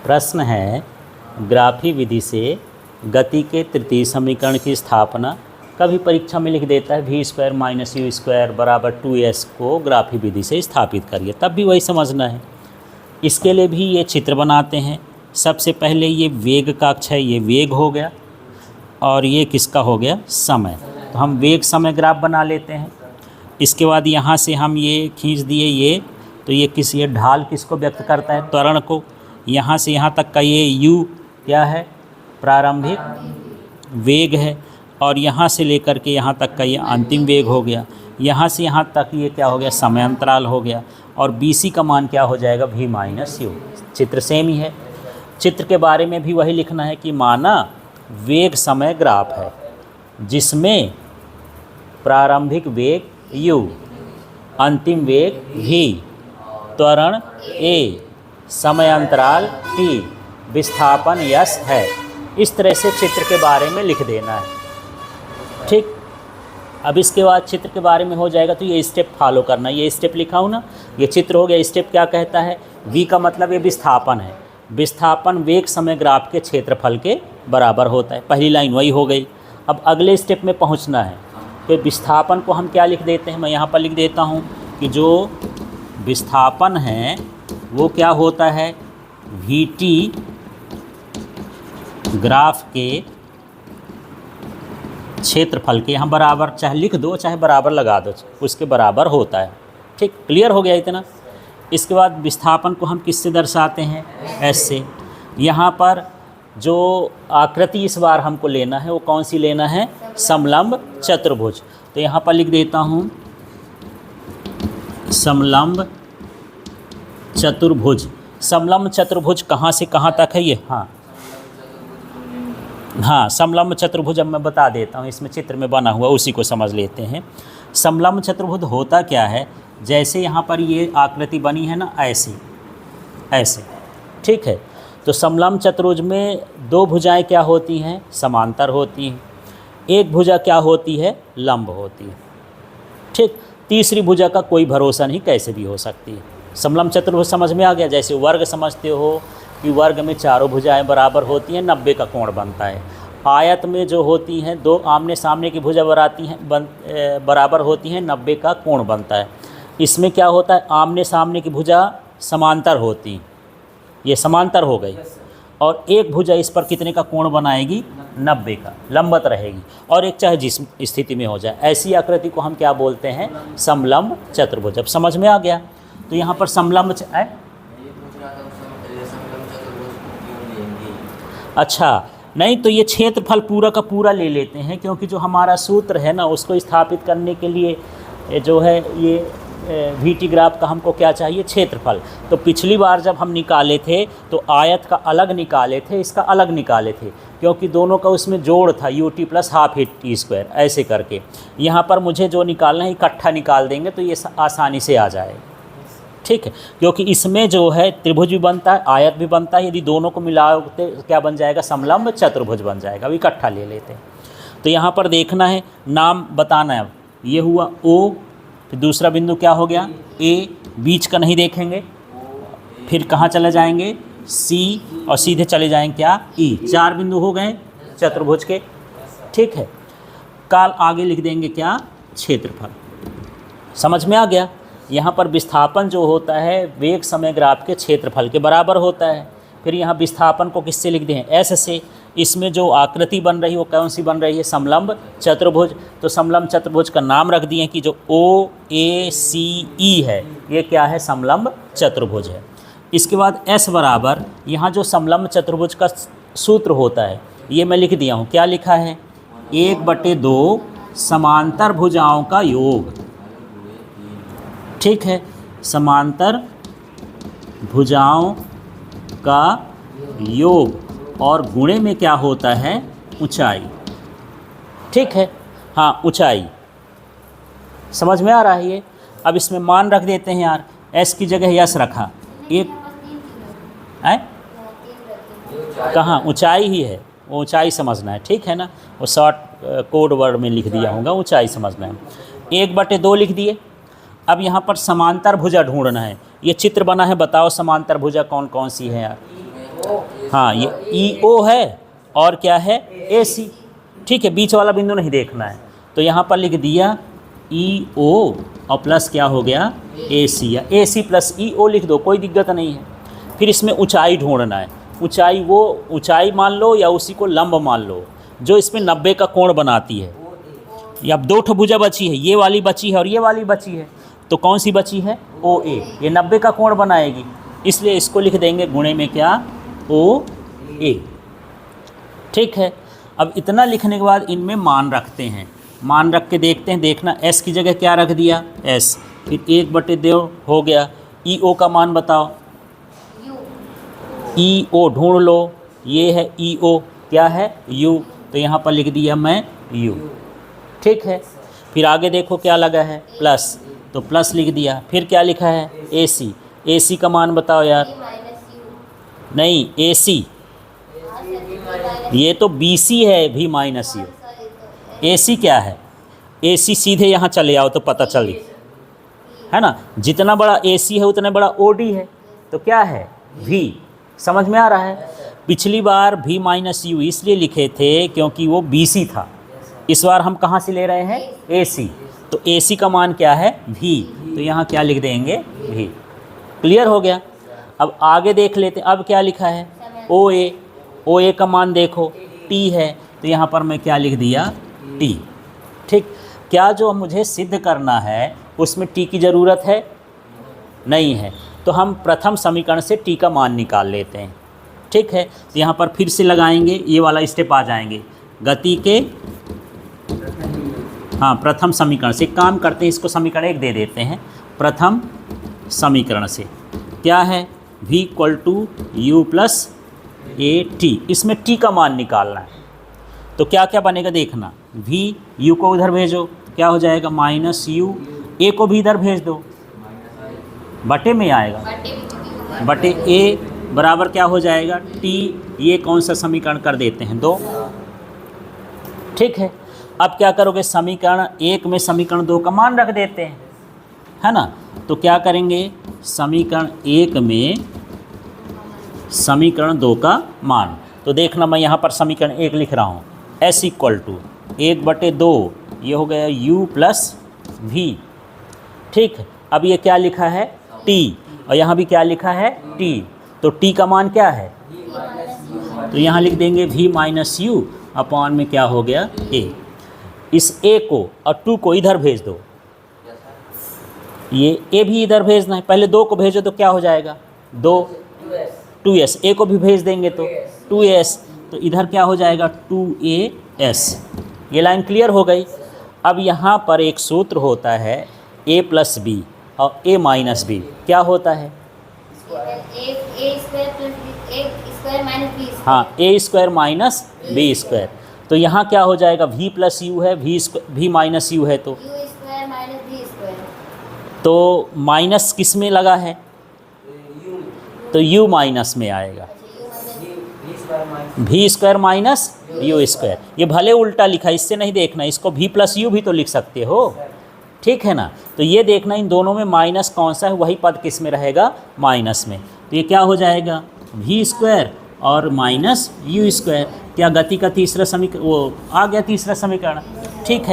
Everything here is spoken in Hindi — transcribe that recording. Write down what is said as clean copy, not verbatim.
प्रश्न है, ग्राफी विधि से गति के तृतीय समीकरण की स्थापना। कभी परीक्षा में लिख देता है v² - u² = 2s को ग्राफी विधि से स्थापित करिए, तब भी वही समझना है। इसके लिए भी ये चित्र बनाते हैं। सबसे पहले ये वेग का अक्ष है, ये वेग हो गया, और ये किसका हो गया, समय। तो हम वेग समय ग्राफ बना लेते हैं। इसके बाद यहाँ से हम ये खींच दिए ये, तो ये ढाल किसको व्यक्त करता है, त्वरण को। यहाँ से यहाँ तक का ये u क्या है, प्रारंभिक वेग है, और यहाँ से लेकर के यहाँ तक का ये अंतिम वेग हो गया। यहाँ से यहाँ तक ये क्या हो गया, समय अंतराल हो गया, और BC का मान क्या हो जाएगा, v - u। चित्र सेम ही है। चित्र के बारे में भी वही लिखना है कि माना वेग समय ग्राफ है जिसमें प्रारंभिक वेग u, अंतिम वेग v, त्वरण a, समय अंतराल t, विस्थापन s है। इस तरह से चित्र के बारे में लिख देना है। ठीक, अब इसके बाद चित्र के बारे में हो जाएगा तो ये स्टेप फॉलो करना। ये स्टेप लिखा हूँ ना, ये चित्र हो गया। स्टेप क्या कहता है, v का मतलब ये विस्थापन है। विस्थापन वेग समय ग्राफ के क्षेत्रफल के बराबर होता है। पहली लाइन वही हो गई। अब अगले स्टेप में पहुँचना है, तो विस्थापन को हम क्या लिख देते हैं, मैं यहाँ पर लिख देता हूँ कि जो विस्थापन है वो क्या होता है, VT ग्राफ के क्षेत्रफल के, यहाँ बराबर चाहे लिख दो चाहे बराबर लगा दो, उसके बराबर होता है। ठीक, क्लियर हो गया इतना। इसके बाद विस्थापन को हम किससे दर्शाते हैं, S से। यहाँ पर जो आकृति इस बार हमको लेना है वो कौन सी लेना है, समलंब चतुर्भुज। तो यहाँ पर लिख देता हूँ समलंब चतुर्भुज। समलंब चतुर्भुज कहाँ से कहाँ तक है ये, हाँ समलंब चतुर्भुज अब मैं बता देता हूँ, इसमें चित्र में बना हुआ उसी को समझ लेते हैं। समलंब चतुर्भुज होता क्या है, जैसे यहाँ पर ये आकृति बनी है ना, ऐसे ऐसे, ठीक है। तो समलंब चतुर्भुज में दो भुजाएं क्या होती हैं, समांतर होती हैं। एक भुजा क्या होती है, लंब होती है। ठीक, तीसरी भुजा का कोई भरोसा नहीं, कैसे भी हो सकती है। समलंब चतुर्भुज समझ में आ गया। जैसे वर्ग समझते हो कि वर्ग में चारों भुजाएं बराबर होती हैं, 90 का कोण बनता है। आयत में जो होती हैं दो आमने सामने की भुजा बराबर होती हैं, 90 का कोण बनता है। इसमें क्या होता है, आमने सामने की भुजा समांतर होती, ये समांतर हो गई, और एक भुजा इस पर कितने का कोण बनाएगी, 90 का, लंबवत रहेगी, और एक चाहे जिस स्थिति में हो जाए। ऐसी आकृति को हम क्या बोलते हैं, समलंब चतुर्भुज। अब समझ में आ गया। तो यहाँ पर समलंब अच्छा नहीं, तो ये क्षेत्रफल पूरा का पूरा ले लेते हैं, क्योंकि जो हमारा सूत्र है ना उसको स्थापित करने के लिए जो है ये VT ग्राफ का हमको क्या चाहिए, क्षेत्रफल। तो पिछली बार जब हम निकाले थे तो आयत का अलग निकाले थे, इसका अलग निकाले थे, क्योंकि दोनों का उसमें जोड़ था UT + ½ t², ऐसे करके। यहाँ पर मुझे जो निकालना है इकट्ठा निकाल देंगे तो ये आसानी से आ जाएगा। ठीक है, क्योंकि इसमें जो है त्रिभुज भी बनता है, आयत भी बनता है। यदि दोनों को मिलाते क्या बन जाएगा, समलंब चतुर्भुज बन जाएगा। अब इकट्ठा ले लेते हैं। तो यहाँ पर देखना है, नाम बताना है। अब ये हुआ O, फिर दूसरा बिंदु क्या हो गया, A, बीच का नहीं देखेंगे, फिर कहाँ चले जाएंगे, C, और सीधे चले जाएंगे क्या, E। 4 बिंदु हो गए चतुर्भुज के। ठीक है, काल आगे लिख देंगे क्या, क्षेत्रफल। समझ में आ गया। यहाँ पर विस्थापन जो होता है वेग समय ग्राफ के क्षेत्रफल के बराबर होता है। फिर यहाँ विस्थापन को किससे लिख दें, S से। इसमें जो आकृति बन रही है वो कौन सी बन रही है, समलंब चतुर्भुज। तो समलंब चतुर्भुज का नाम रख दिए कि जो OACE है ये क्या है, समलंब चतुर्भुज है। इसके बाद S बराबर, यहाँ जो समलंब चतुर्भुज का सूत्र होता है ये मैं लिख दिया हूँ। क्या लिखा है, 1/2 समांतर भुजाओं का योग। ठीक है, समांतर भुजाओं का योग, और गुणे में क्या होता है, ऊंचाई। ठीक है, हाँ ऊंचाई। समझ में आ रहा है ये। अब इसमें मान रख देते हैं यार, S की जगह यस रखा, एक है कहाँ, ऊंचाई ही है, वो ऊंचाई समझना है। ठीक है ना, वो शॉर्ट कोड वर्ड में लिख दिया होगा, ऊंचाई समझना है। 1/2 लिख दिए। अब यहाँ पर समांतर भुजा ढूंढना है। ये चित्र बना है, बताओ समांतर भुजा कौन कौन सी है यार। हाँ, ये ई ओ है और क्या है ए सी। ठीक है, बीच वाला बिंदु नहीं देखना है। तो यहाँ पर लिख दिया ई ओ और प्लस क्या हो गया ए सी, या ए सी प्लस ई ओ लिख दो, कोई दिक्कत नहीं है। फिर इसमें ऊंचाई ढूंढना है। ऊंचाई, वो ऊंचाई मान लो या उसी को लंब मान लो जो इसमें 90 का कोण बनाती है। या अब 2 ठो भुजा बची है, ये वाली बची है और ये वाली बची है। तो कौन सी बची है? ओ ए, ये 90 का कोण बनाएगी, इसलिए इसको लिख देंगे गुणे में क्या, ओ ए। ठीक है, अब इतना लिखने के बाद इनमें मान रखते हैं। मान रख के देखते हैं, देखना एस की जगह क्या रख दिया, एस, फिर 1/2 हो गया। ई ओ का मान बताओ, ई ओ ढूंढ लो, ये है ई ओ, क्या है यू, तो यहाँ पर लिख दिया मैं यू। ठीक है, फिर आगे देखो क्या लगा है प्लस, तो प्लस लिख दिया। फिर क्या लिखा है ए सी, ए सी का मान बताओ यार, नहीं ए सी, ये तो बी सी है, भी माइनस यू। ए सी क्या है, ए सी सीधे यहाँ चले आओ तो पता चले, है ना, जितना बड़ा ए सी है उतना बड़ा ओ डी है, तो क्या है भी। समझ में आ रहा है? पिछली बार भी माइनस यू इसलिए लिखे थे क्योंकि वो बी सी था, इस बार हम कहाँ से ले रहे हैं ए सी, तो ए सी का मान क्या है भी, तो यहाँ क्या लिख देंगे भी। क्लियर हो गया? अब आगे देख लेते, अब क्या लिखा है ओ ए, ओ ए का मान देखो टी है, तो यहाँ पर मैं क्या लिख दिया टी। ठीक, क्या जो मुझे सिद्ध करना है उसमें टी की ज़रूरत है? नहीं है, तो हम प्रथम समीकरण से टी का मान निकाल लेते हैं। ठीक है, तो यहाँ पर फिर से लगाएंगे, ये वाला स्टेप आ जाएंगे गति के, हाँ प्रथम समीकरण से। काम करते हैं, इसको समीकरण 1 दे देते हैं। प्रथम समीकरण से क्या है, v = u + at, इसमें t का मान निकालना है। तो क्या क्या बनेगा देखना, v, u को उधर भेजो, क्या हो जाएगा -u, a को भी इधर भेज दो, बटे में आएगा, बटे a बराबर क्या हो जाएगा t। ये कौन सा समीकरण कर देते हैं 2। ठीक है, अब क्या करोगे, समीकरण 1 में समीकरण 2 का मान रख देते हैं, है ना। तो क्या करेंगे, समीकरण 1 में समीकरण 2 का मान, तो देखना मैं यहाँ पर समीकरण 1 लिख रहा हूँ, s = 1/2, ये हो गया u + v। ठीक, अब ये क्या लिखा है t, और यहाँ भी क्या लिखा है t, तो t का मान क्या है, तो यहाँ लिख देंगे v - u अपॉन में क्या हो गया a। इस a को और 2 को इधर भेज दो, ये a भी इधर भेजना है, पहले 2 को भेजो तो क्या हो जाएगा 2s, a को भी भेज देंगे तो 2s, तो इधर क्या हो जाएगा 2as। ये लाइन क्लियर हो गई। अब यहाँ पर एक सूत्र होता है a + b और a - b, क्या होता है, हाँ a² - b²। तो यहाँ क्या हो जाएगा, v + u है, v - u है, तो माइनस किस में लगा है, तो u माइनस में आएगा, v² - u²। ये भले उल्टा लिखा, इससे नहीं देखना, इसको v + u भी तो लिख सकते हो, ठीक है ना। तो ये देखना इन दोनों में माइनस कौन सा है, वही पद किस में रहेगा, माइनस में। तो ये क्या हो जाएगा v² और -u²। क्या गति का तीसरा समीकरण, वो आ गया तीसरा समीकरण। ठीक है।